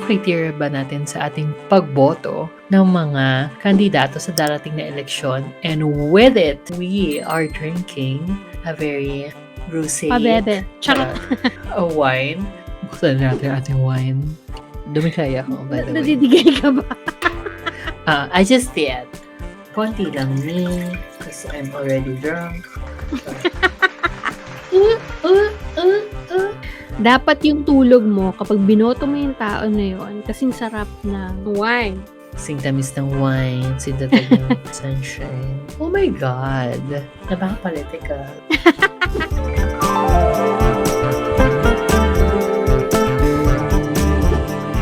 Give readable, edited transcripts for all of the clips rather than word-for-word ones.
criteria ba natin sa ating pagboto ng mga kandidato sa darating na eleksyon? And with it, we are drinking a very rosé Pabebe. Charot. a wine. Buksan natin ating wine. Dumikaya ako, by the way. Nadidigay ka ba? I just did. Konti lang me, because I'm already drunk. Dapat yung tulog mo kapag binoto mo yung tao na yun, kasing sarap ng wine. Sing tamis ng wine, sintatag ng sunshine. Oh my God! Napaka-political.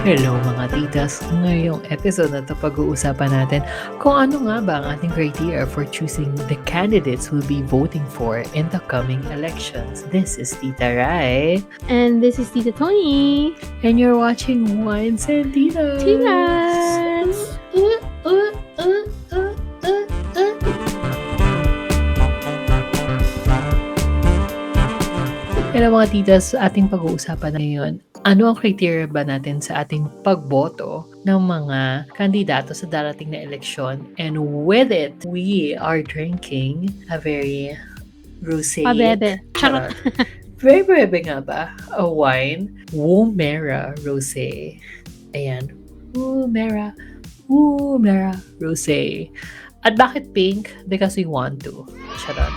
Hello mga titas! Ngayong episode na ito pag-uusapan natin kung ano nga ba ang ating criteria for choosing the candidates we'll be voting for in the coming elections. This is Tita Rai. And this is Tita Toni. And you're watching Wines and Titas. Titas! Hello mga titas, ating pag-uusapan ngayon. Ano ang criteria ba natin sa ating pagboto ng mga kandidato sa darating na eleksyon? And with it, we are drinking a very rosé. Pabebe. Charot. Very bebe nga ba? A wine. Woomera rosé. Ayan. Woomera rosé. At bakit pink? Because we want to. Charot.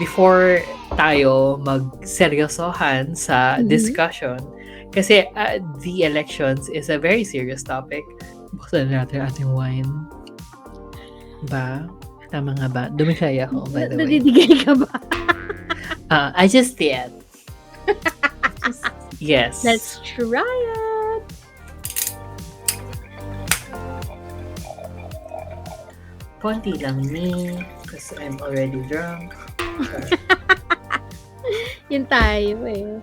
Before tayo magseryosohan sa discussion, kasi the elections is a very serious topic. Buksan natin ating wine. Ba? Tama nga ba? Dumikaya ako, by the way. Nadidigay ka ba? I just did. Yes. Let's try it. Konti lang me, because I'm already drunk. Yun tayo eh.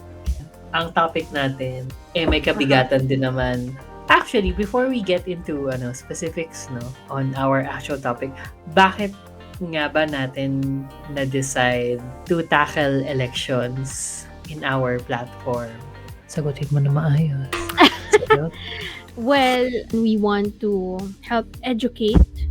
Ang topic natin, may kabigatan din naman. Actually, before we get into specifics on our actual topic, bakit nga ba natin na-decide to tackle elections in our platform? Sagutin mo na maayos. Sagot? Well, we want to help educate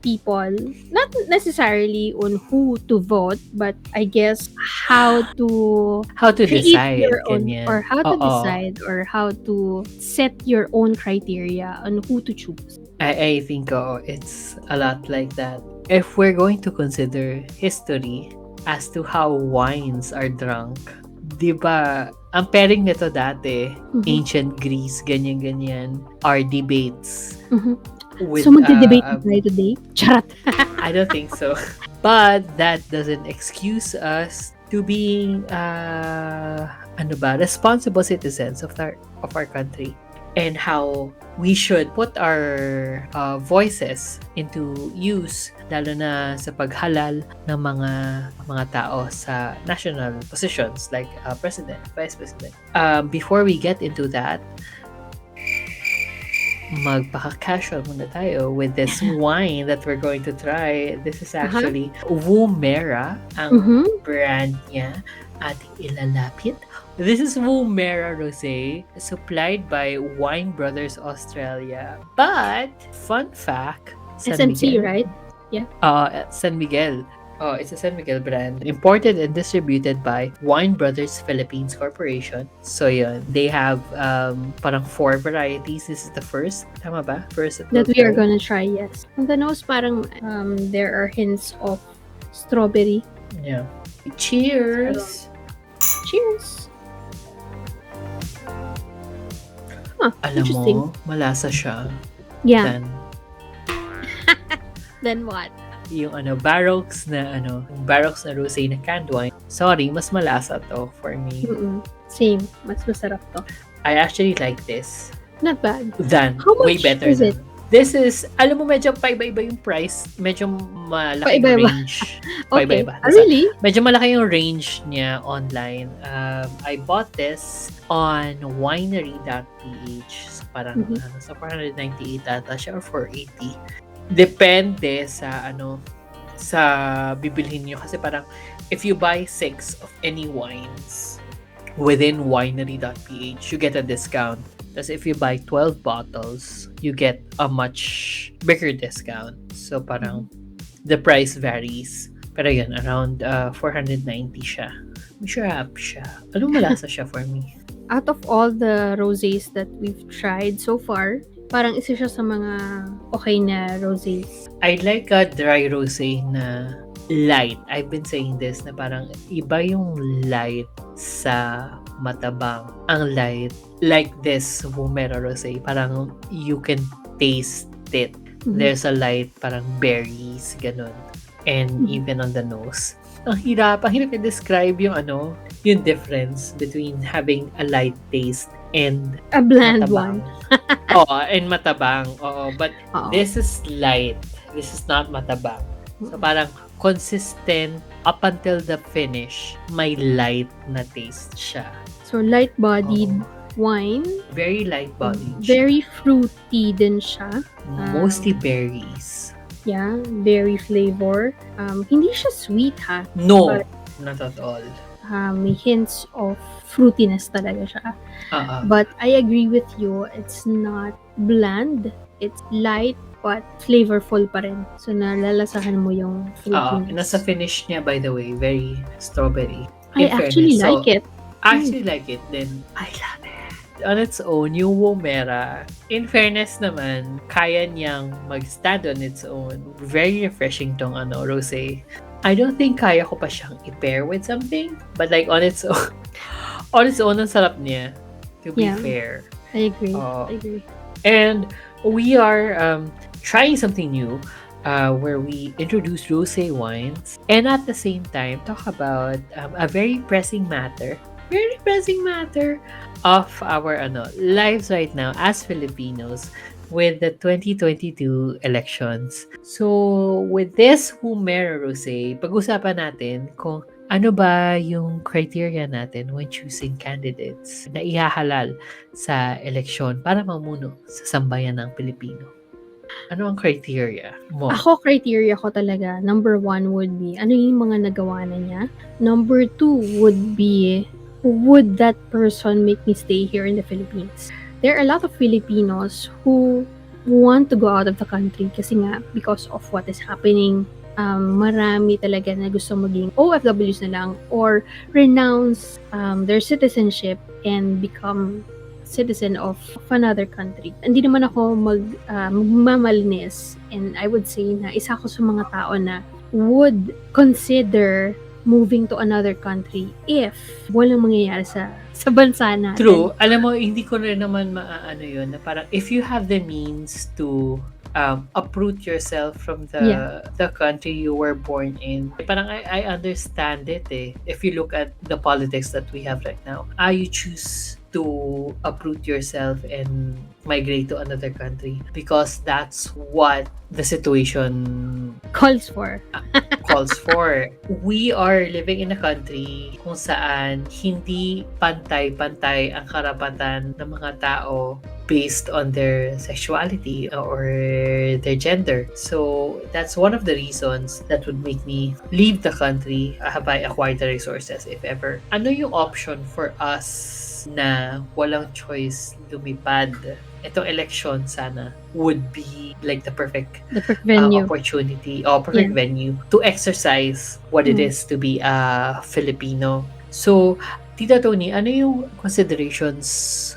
people, not necessarily on who to vote, but I guess how to decide your own, ganyan. or how to decide, or how to set your own criteria on who to choose. I think it's a lot like that. If we're going to consider history as to how wines are drunk, di ba, ang pairing nito dati, ancient Greece, ganyan-ganyan, are debates. So magde-debate tayo today? Charot! I don't think so. But that doesn't excuse us to being responsible citizens of our country, and how we should put our voices into use, lalo na sa paghalal ng mga tao sa national positions like president, vice president. Before we get into that, magpaka-casual muna tayo with this wine that we're going to try. This is actually Woomera, ang brand niya. Ating ilalapit. This is Woomera Rosé, supplied by Wine Brothers Australia. But, fun fact, SMC, right? Yeah. San Miguel. It's a San Miguel brand. Imported and distributed by Wine Brothers Philippines Corporation. So yun, they have parang 4 varieties. This is the first, tama ba? First that we are gonna try, yes. On the nose, parang there are hints of strawberry. Yeah. Cheers! Cheers! Alam mo, malasa siya. Yeah. Then what? Yung barrels na rosé na canned wine. Sorry, mas malasa to for me. Same, mas masarap to. I actually like this. Not bad. How much way better is it? This is, alam mo, medyo paiba-iba yung price. Medyo malaki yung range. Okay. Paiba-iba. Really? Medyo malaki yung range niya online. I bought this on winery.ph. So parang sa 498 ata siya or 480. Depende sa sa bibilhin nyo, kasi parang if you buy 6 of any wines, within winery.ph, you get a discount. Tapos if you buy 12 bottles, you get a much bigger discount. So parang the price varies. Pero yun, around 490 siya. Masarap siya. Anong malasa siya for me? Out of all the rosés that we've tried so far, parang isa siya sa mga okay na rosés. I like a dry rosé na light. I've been saying this na parang iba yung light sa matabang. Ang light, like this Woomera rosé, parang you can taste it. There's a light, parang berries, ganun. And even on the nose. Ang hirap i-describe yung yung difference between having a light taste and A bland matabang. one. Oo, and matabang. Oo, but Oo. this is light. This is not matabang. So parang consistent up until the finish, may light na taste siya. So light-bodied wine. Very light bodied. Very fruity din siya. Mostly berries. Yeah, berry flavor. Hindi siya sweet ha. No, But, not at all. may hints of fruitiness talaga siya. But I agree with you, it's not bland. It's light but flavorful pa rin. So nalalasahan mo yung fruitiness. Nasa finish niya, by the way, very strawberry. I actually like it. I actually like it then. I love it. On its own, yung Woomera, in fairness naman, kaya niyang mag-stand on its own. Very refreshing tong rosé. I don't think kaya ko pa siyang i-pair with something, but like on its own, ang sarap niya, to be fair. I agree. I agree. And we are trying something new, where we introduce rosé wines, and at the same time talk about a very pressing matter of our lives right now as Filipinos with the 2022 elections. So with this Woomera Rosé, pag-usapan natin kung ano ba yung criteria natin when choosing candidates na ihahalal sa eleksyon para mamuno sa sambayan ng Pilipino. Ano ang criteria mo? Ako, criteria ko talaga, number 1 would be, ano yung mga nagawa na niya? Number 2 would be, would that person make me stay here in the Philippines? There are a lot of Filipinos who want to go out of the country kasi nga, because of what is happening, marami talaga na gusto maging OFWs na lang or renounce their citizenship and become citizen of another country. Hindi naman ako magmamalinis, and I would say na isa ako sa mga tao na would consider moving to another country if walang mangyayari sa bansa natin. True. Alam mo, hindi ko rin naman maaano yun, na parang if you have the means to uproot yourself from the country you were born in. Parang I understand it if you look at the politics that we have right now. You choose to uproot yourself and migrate to another country because that's what the situation calls for. We are living in a country kung saan hindi pantay-pantay ang karapatan ng mga tao based on their sexuality or their gender. So that's one of the reasons that would make me leave the country have I acquired the resources, if ever. Ano yung option for us na walang choice lumipad? Itong election sana would be like the perfect venue. Opportunity or perfect venue to exercise what it is to be a Filipino. So, Tita Toni, ano yung considerations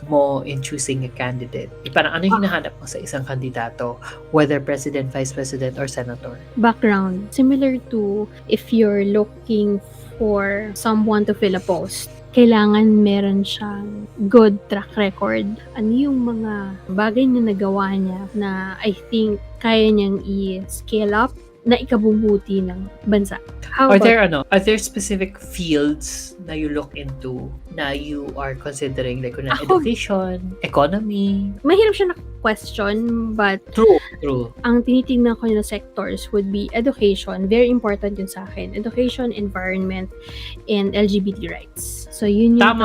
mo in choosing a candidate? Parang ano yung hinahanap mo sa isang kandidato, whether president, vice president, or senator? Background. Similar to if you're looking for someone to fill a post, kailangan meron siyang good track record. Ano yung mga bagay na nagawa niya na I think kaya niyang i-scale up na ikabubuti ng bansa. Are there specific fields na you look into na you are considering, like education, economy? Mahirap siya na question, but True. Ang tinitingnan ko na sectors would be education. Very important yun sa akin. Education, environment, and LGBT rights. So yun yung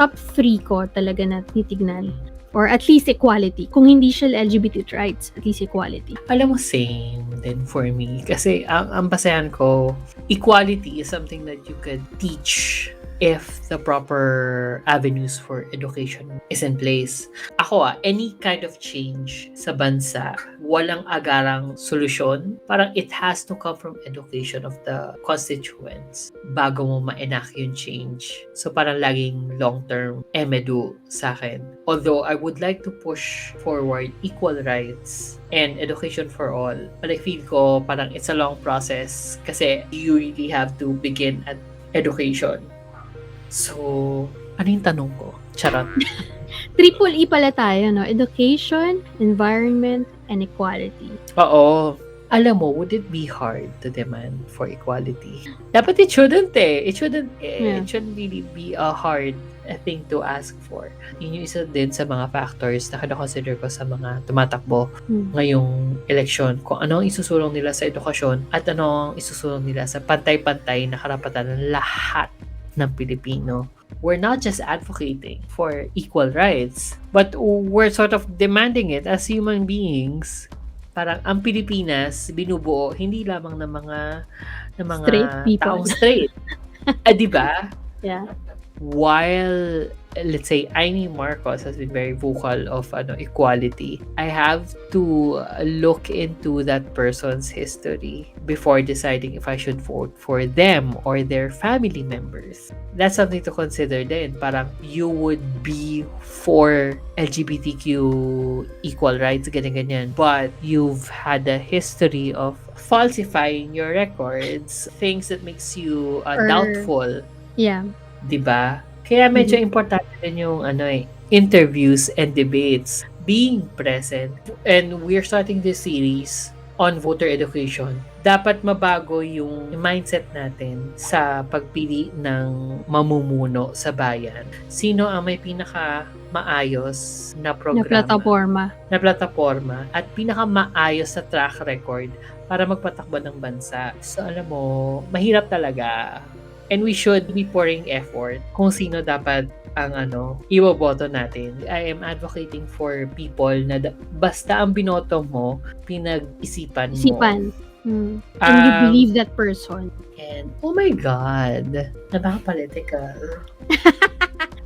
top 3 ko talaga na tinitignan. Or at least equality. Kung hindi siya LGBT rights, at least equality. Alam mo, same din for me. Kasi ang basehan ko, equality is something that you could teach if the proper avenues for education is in place. Ako any kind of change sa bansa, walang agarang solusyon. Parang it has to come from education of the constituents bago mo ma-enact yung change. So parang laging long-term emedu sa akin. Although I would like to push forward equal rights and education for all. But I feel ko parang it's a long process kasi you really have to begin at education. So, ano yung tanong ko? Charot. Triple E pala tayo, no? Education, environment, and equality. Oo. Alam mo, would it be hard to demand for equality? Dapat it shouldn't eh. It shouldn't really be a hard thing to ask for. Yun yung isa din sa mga factors na kina-consider ko sa mga tumatakbo ngayong eleksyon. Kung ano ang isusulong nila sa edukasyon at ano ang isusulong nila sa pantay-pantay na karapatan ng lahat ng Pilipino. We're not just advocating for equal rights, but we're sort of demanding it as human beings. Parang ang Pilipinas binubuo hindi lamang ng mga Straight people. taong straight. Di ba? Yeah. While let's say Amy Marcos has been very vocal of equality, I have to look into that person's history before deciding if I should vote for them or their family members. That's something to consider din. Parang you would be for LGBTQ equal rights, ganyan. But you've had a history of falsifying your records, things that makes you doubtful. Yeah. Diba? Kaya medyo importante din yung interviews and debates, being present. And we're starting this series on voter education. Dapat mabago yung mindset natin sa pagpili ng mamumuno sa bayan. Sino ang may pinaka maayos na programa, na plataforma at pinaka maayos na track record para magpatakbo ng bansa. So alam mo, mahirap talaga. And we should be pouring effort kung sino dapat ang iboboto natin. I am advocating for people na basta ang binoto mo, pinag-isipan mo. And you believe that person. And, oh my God, napaka-political.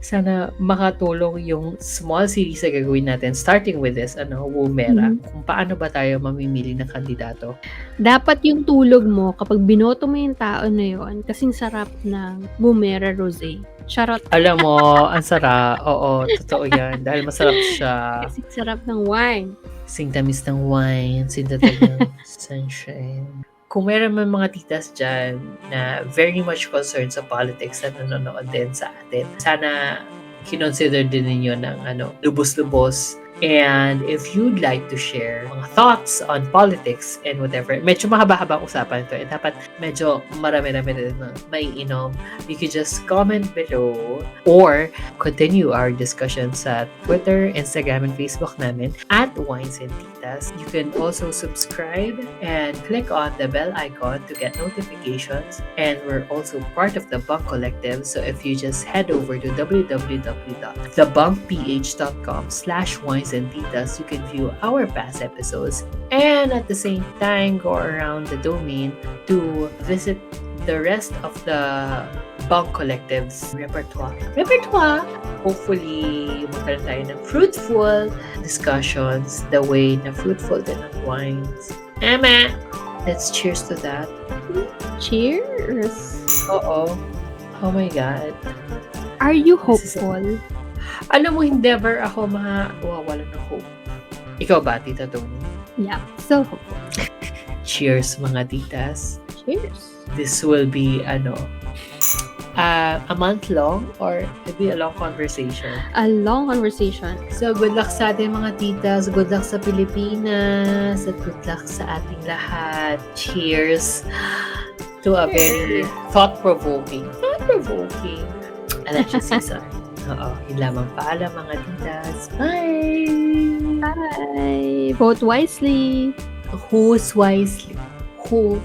Sana makatulong yung small series na gagawin natin starting with this, Woomera. Kung paano ba tayo mamimili ng kandidato. Dapat yung tulog mo kapag binoto mo yung tao na yun, kasing sarap ng Woomera Rosé. Charot. Alam mo, ang sarap. Oo, totoo yan. Dahil masarap siya. Kasing sarap ng wine. Sing tamis ng wine, sintatag ng sunshine. Kung meron man mga titas dyan na very much concerned sa politics na nanonood din sa atin, sana kinonsider din ninyo ng lubos-lubos. And if you'd like to share mga thoughts on politics and whatever, medyo mahaba-habang usapan ito. Dapat medyo marami-rami na maiinom. You could just comment below or continue our discussion sa Twitter, Instagram, and Facebook namin at Wines and Titas. You can also subscribe and click on the bell icon to get notifications. And we're also part of the Bunk Collective. So if you just head over to www.thebunkph.com/wines and Titas, you can view our past episodes and at the same time go around the domain to visit the rest of the Bunk Collective's repertoire. Hopefully, magkaroon tayo ng fruitful discussions the way na fruitful din ang wines. Emma! Let's cheers to that. Cheers! Oo. Oh my God. Are you hopeful? Alam mo, never ako mawawala ng hope. Ikaw ba, Tita Toni? Yeah, so hopeful. Cheers, mga titas. Cheers. This will be, a month long or maybe a long conversation? A long conversation. So, good luck sa ating mga titas. Good luck sa Pilipinas. At good luck sa ating lahat. Cheers to a very thought-provoking election season. Oo, yun lamang. Paalam mga titas. Bye! Bye! Vote wisely. Who's wisely? Who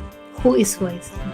is wisely?